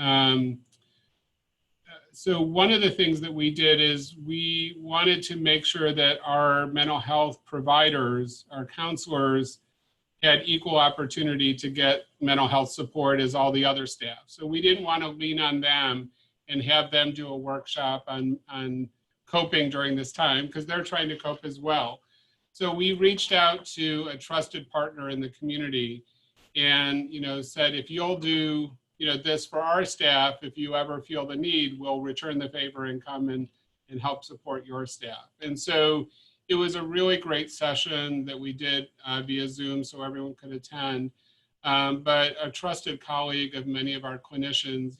So one of the things that we did is we wanted to make sure that our mental health providers, our counselors, had equal opportunity to get mental health support as all the other staff. So we didn't want to lean on them and have them do a workshop on coping during this time, because they're trying to cope as well. So we reached out to a trusted partner in the community and said, if you'll do this for our staff, if you ever feel the need, we'll return the favor and come and help support your staff. And so it was a really great session that we did via Zoom so everyone could attend. But a trusted colleague of many of our clinicians,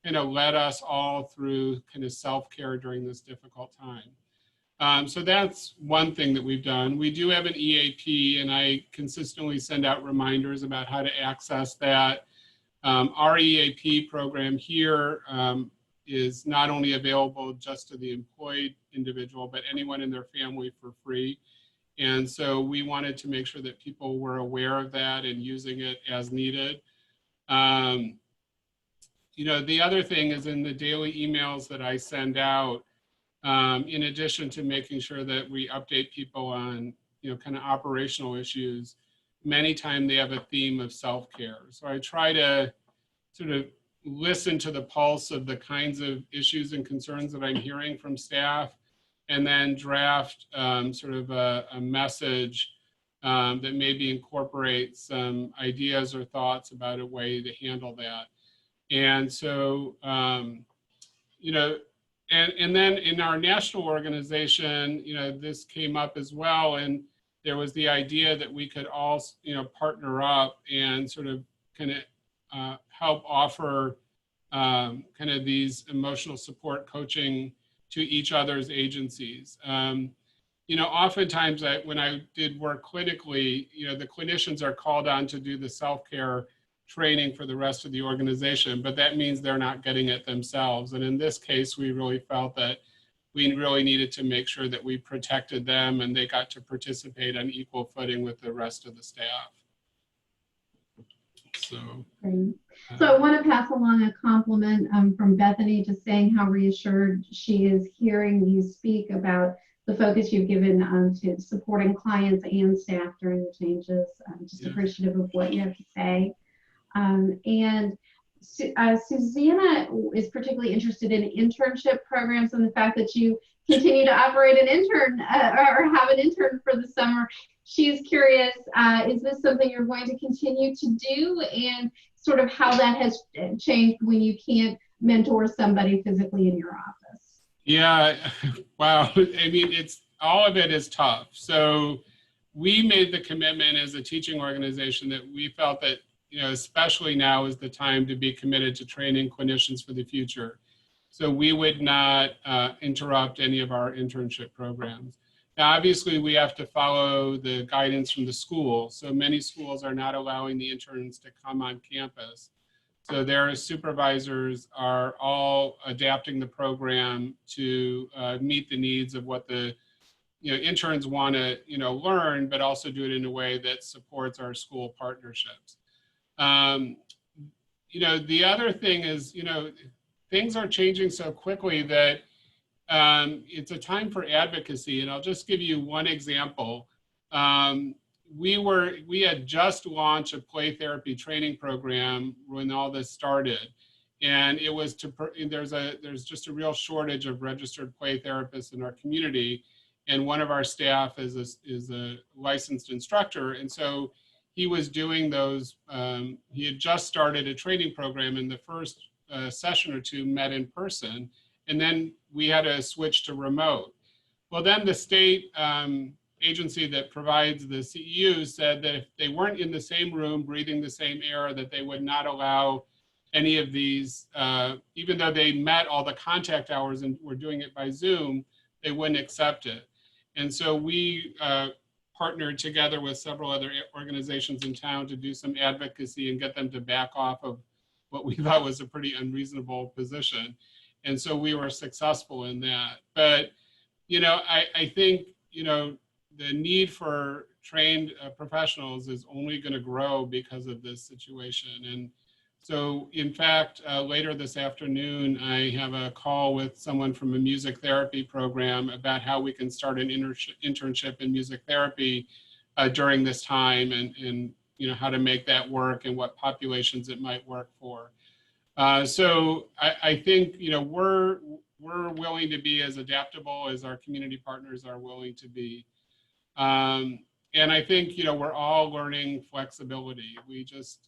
kind of led us all through kind of self-care during this difficult time. So that's one thing that we've done. We do have an EAP, and I consistently send out reminders about how to access that. Our EAP program here is not only available just to the employed individual, but anyone in their family for free. And so we wanted to make sure that people were aware of that and using it as needed. You know, the other thing is in the daily emails that I send out, in addition to making sure that we update people on, you know, kind of operational issues, many times they have a theme of self-care. So I try to sort of listen to the pulse of the kinds of issues and concerns that I'm hearing from staff, and then draft sort of a message that maybe incorporates some ideas or thoughts about a way to handle that. And so, you know, and then in our national organization, you know, this came up as well. And there was the idea that we could all, you know, partner up and sort of kind of help offer kind of these emotional support coaching to each other's agencies. You know, oftentimes when I did work clinically, you know, the clinicians are called on to do the self-care training for the rest of the organization, but that means they're not getting it themselves. And in this case, we really felt that we really needed to make sure that we protected them and they got to participate on equal footing with the rest of the staff. So, great. So I want to pass along a compliment from Bethany, just saying how reassured she is hearing you speak about the focus you've given to supporting clients and staff during the changes. I'm just appreciative of what you have to say. And Susanna is particularly interested in internship programs and the fact that you continue to operate an intern or have an intern for the summer. She's curious, is this something you're going to continue to do, and sort of how that has changed when you can't mentor somebody physically in your office? Yeah, wow. I mean, all of it is tough. So we made the commitment as a teaching organization that we felt that, you know, especially now is the time to be committed to training clinicians for the future. So we would not interrupt any of our internship programs. Now, obviously, we have to follow the guidance from the school. So many schools are not allowing the interns to come on campus. So their supervisors are all adapting the program to meet the needs of what the, you know, interns want to, you know, learn, but also do it in a way that supports our school partnerships. You know, the other thing is, you know, things are changing so quickly that it's a time for advocacy. And I'll just give you one example. We had just launched a play therapy training program when all this started. And it was there's just a real shortage of registered play therapists in our community. And one of our staff is a licensed instructor. And so he was doing those, he had just started a training program, and the first session or two met in person, and then we had to switch to remote. Well, then the state agency that provides the CEU said that if they weren't in the same room, breathing the same air, that they would not allow any of these, even though they met all the contact hours and were doing it by Zoom, they wouldn't accept it. And so we partnered together with several other organizations in town to do some advocacy and get them to back off of what we thought was a pretty unreasonable position. And so we were successful in that. But, you know, I think, you know, the need for trained professionals is only going to grow because of this situation. And so, in fact, later this afternoon, I have a call with someone from a music therapy program about how we can start an internship in music therapy during this time, and you know, how to make that work and what populations it might work for. So I think, you know, we're willing to be as adaptable as our community partners are willing to be. And I think, you know, we're all learning flexibility. We just,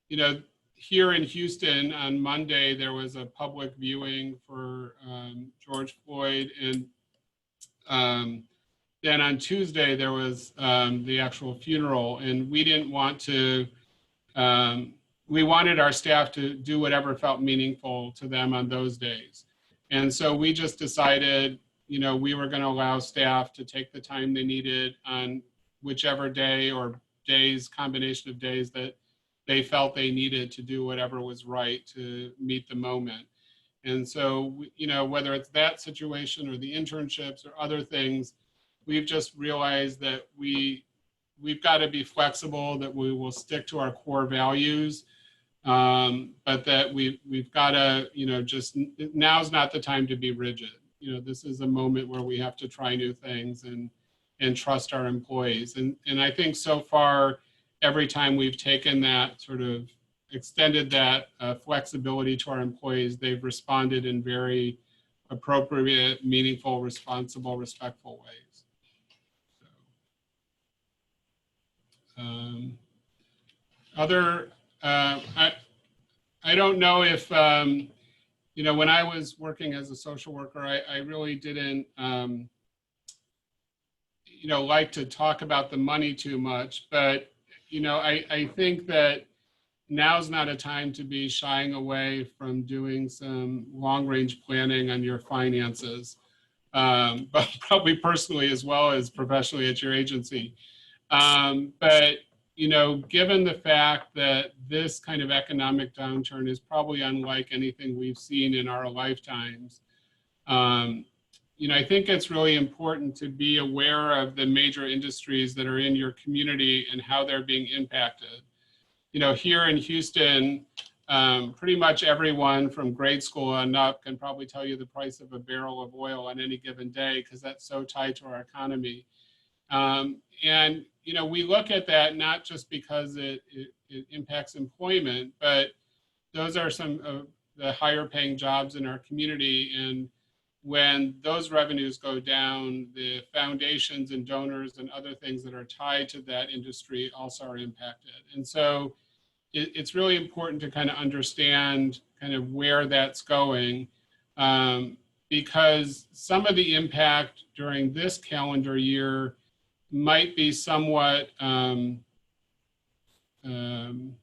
you know, here in Houston on Monday, there was a public viewing for George Floyd. And then on Tuesday, there was the actual funeral. And we didn't want to, we wanted our staff to do whatever felt meaningful to them on those days. And so we just decided, you know, we were going to allow staff to take the time they needed on whichever day or days, combination of days that they felt they needed to do whatever was right to meet the moment. And so, you know, whether it's that situation or the internships or other things, we've just realized that we've got to be flexible, that we will stick to our core values, but that we've got to, just now's not the time to be rigid. This is a moment where we have to try new things and trust our employees. And I think so far, every time we've taken that sort of extended that flexibility to our employees, they've responded in very appropriate, meaningful, responsible, respectful ways. I don't know if, when I was working as a social worker, I really didn't, like to talk about the money too much, but, I think that now's not a time to be shying away from doing some long-range planning on your finances, but probably personally as well as professionally at your agency. But given the fact that this kind of economic downturn is probably unlike anything we've seen in our lifetimes, I think it's really important to be aware of the major industries that are in your community and how they're being impacted. Here in Houston, pretty much everyone from grade school on up can probably tell you the price of a barrel of oil on any given day, because that's so tied to our economy. And we look at that not just because it impacts employment, but those are some of the higher paying jobs in our community. And when those revenues go down, the foundations and donors and other things that are tied to that industry also are impacted. And so it's really important to kind of understand kind of where that's going, because some of the impact during this calendar year might be somewhat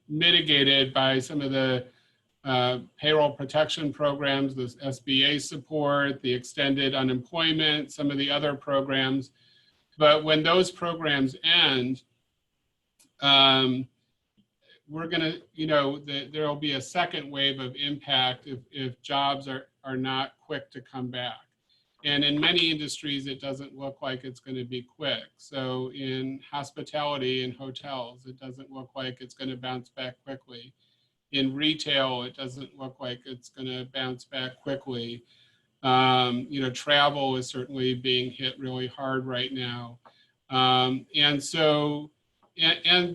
mitigated by some of the payroll protection programs, the SBA support, the extended unemployment, some of the other programs. But when those programs end, we're going to, there will be a second wave of impact if jobs are not quick to come back. And in many industries, it doesn't look like it's going to be quick. So in hospitality and hotels, it doesn't look like it's going to bounce back quickly. In retail, it doesn't look like it's going to bounce back quickly. Travel is certainly being hit really hard right now. And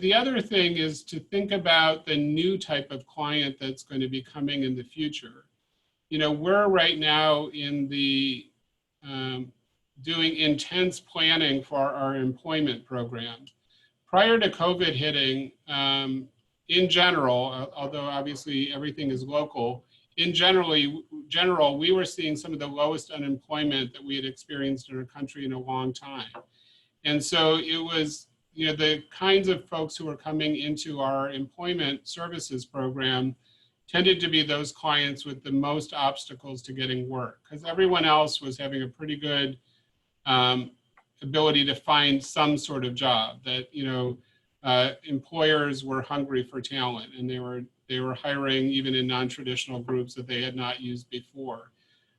the other thing is to think about the new type of client that's going to be coming in the future. We're right now in the doing intense planning for our employment program. Prior to COVID hitting, in general, although obviously everything is local, in general, we were seeing some of the lowest unemployment that we had experienced in our country in a long time. And so it was, the kinds of folks who were coming into our employment services program tended to be those clients with the most obstacles to getting work, because everyone else was having a pretty good ability to find some sort of job. That employers were hungry for talent, and they were hiring even in non-traditional groups that they had not used before.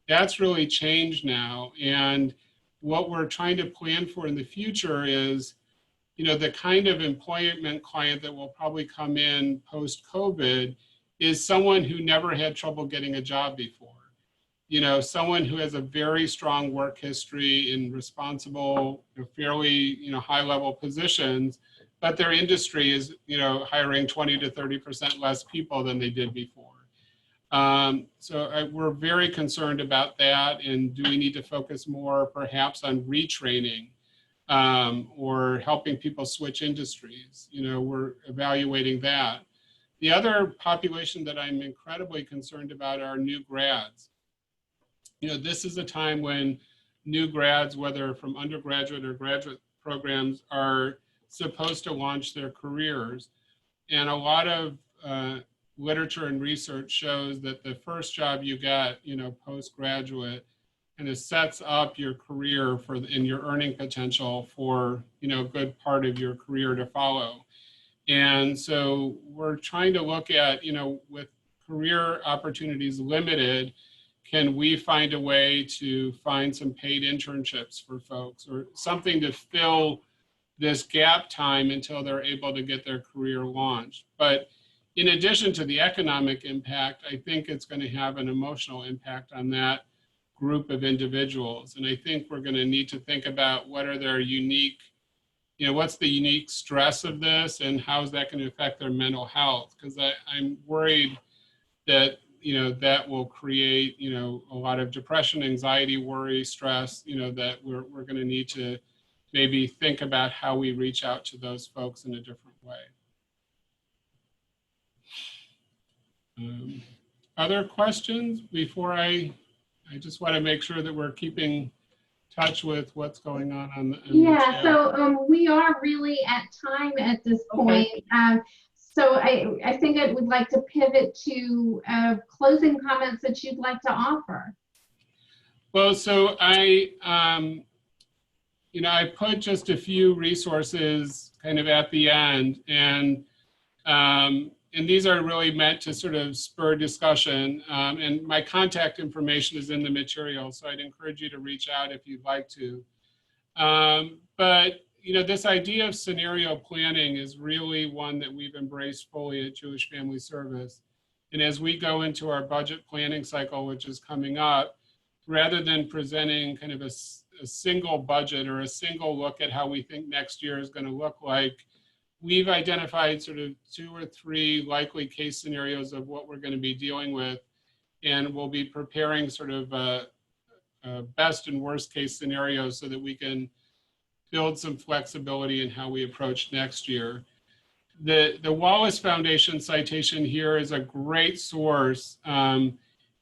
That's really changed now, and what we're trying to plan for in the future is, the kind of employment client that will probably come in post-COVID is someone who never had trouble getting a job before. Someone who has a very strong work history in responsible, fairly, high-level positions, but their industry is, hiring 20 to 30% less people than they did before. We're very concerned about that. And do we need to focus more perhaps on retraining or helping people switch industries? We're evaluating that. The other population that I'm incredibly concerned about are new grads. This is a time when new grads, whether from undergraduate or graduate programs, are supposed to launch their careers. And a lot of literature and research shows that the first job you get, postgraduate, kind of sets up your career and your earning potential for, a good part of your career to follow. And so we're trying to look at, with career opportunities limited, can we find a way to find some paid internships for folks or something to fill this gap time until they're able to get their career launched. But in addition to the economic impact, I think it's going to have an emotional impact on that group of individuals. And I think we're going to need to think about what are their unique, what's the unique stress of this and how is that going to affect their mental health? Because I'm worried that, that will create, a lot of depression, anxiety, worry, stress, that we're going to need to maybe think about how we reach out to those folks in a different way. Other questions before I just want to make sure that we're keeping touch with what's going on the yeah, so we are really at time at this point. Okay. So I think I would like to pivot to closing comments that you'd like to offer. Well, so I put just a few resources kind of at the end, and these are really meant to sort of spur discussion. And my contact information is in the material, so I'd encourage you to reach out if you'd like to. But this idea of scenario planning is really one that we've embraced fully at Jewish Family Service. And as we go into our budget planning cycle, which is coming up, rather than presenting kind of a single budget or a single look at how we think next year is going to look like, we've identified sort of 2 or 3 likely case scenarios of what we're going to be dealing with, and we'll be preparing sort of best and worst case scenarios so that we can build some flexibility in how we approach next year. The Wallace Foundation citation here is a great source.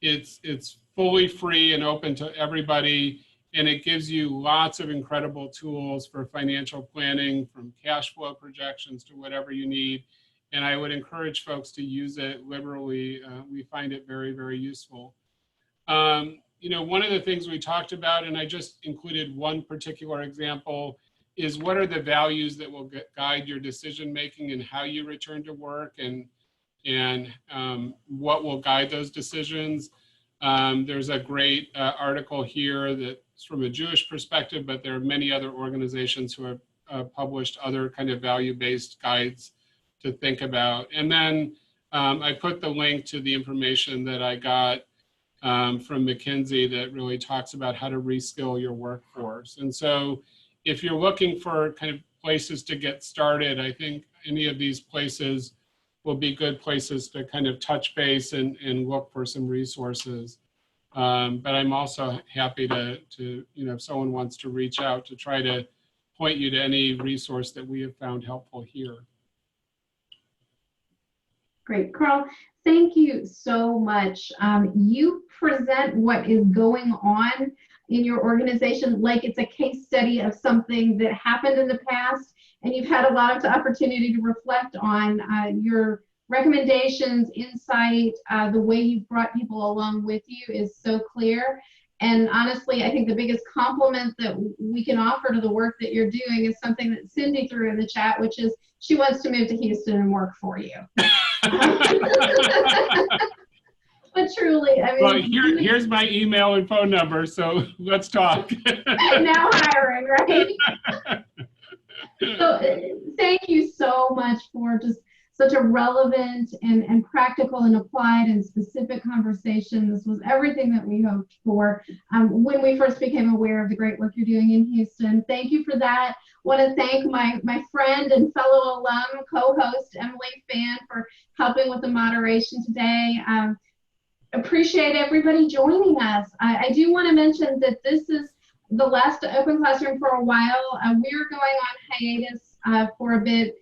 It's fully free and open to everybody, and it gives you lots of incredible tools for financial planning, from cash flow projections to whatever you need. And I would encourage folks to use it liberally. We find it very, very useful. One of the things we talked about, and I just included one particular example, is what are the values that will guide your decision-making and how you return to work, and what will guide those decisions. There's a great article here that's from a Jewish perspective, but there are many other organizations who have published other kind of value-based guides to think about. And then I put the link to the information that I got from McKinsey that really talks about how to reskill your workforce. And so if you're looking for kind of places to get started, I think any of these places will be good places to kind of touch base and look for some resources. But I'm also happy to if someone wants to reach out, to try to point you to any resource that we have found helpful here. Great, Carl, thank you so much. You present what is going on in your organization like it's a case study of something that happened in the past, and you've had a lot of opportunity to reflect on your recommendations, insight, the way you've brought people along with you is so clear. And honestly, I think the biggest compliment that we can offer to the work that you're doing is something that Cindy threw in the chat, which is she wants to move to Houston and work for you. But truly, I mean, well, here's my email and phone number, so let's talk. Now hiring, right? So thank you so much for just such a relevant and practical and applied and specific conversation. This was everything that we hoped for when we first became aware of the great work you're doing in Houston. Thank you for that. I want to thank my friend and fellow alum co-host Emily Fan for helping with the moderation today. Appreciate everybody joining us. I do want to mention that this is the last open classroom for a while. We're going on hiatus for a bit.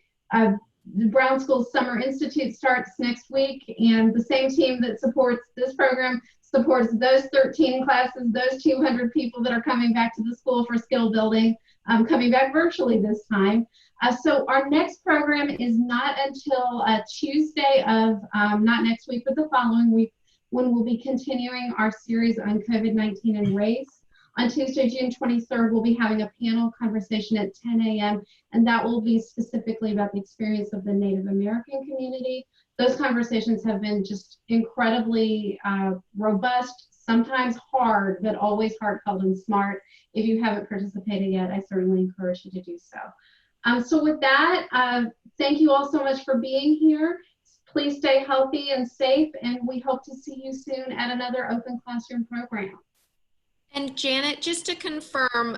The Brown School Summer Institute starts next week, and the same team that supports this program supports those 13 classes, those 200 people that are coming back to the school for skill building, coming back virtually this time. So our next program is not until Tuesday of, not next week, but the following week, when we'll be continuing our series on COVID-19 and race. On Tuesday, June 23rd, we'll be having a panel conversation at 10 a.m. and that will be specifically about the experience of the Native American community. Those conversations have been just incredibly robust, sometimes hard, but always heartfelt and smart. If you haven't participated yet, I certainly encourage you to do so. So with that, thank you all so much for being here. Please stay healthy and safe, and we hope to see you soon at another Open Classroom program. And Janet, just to confirm,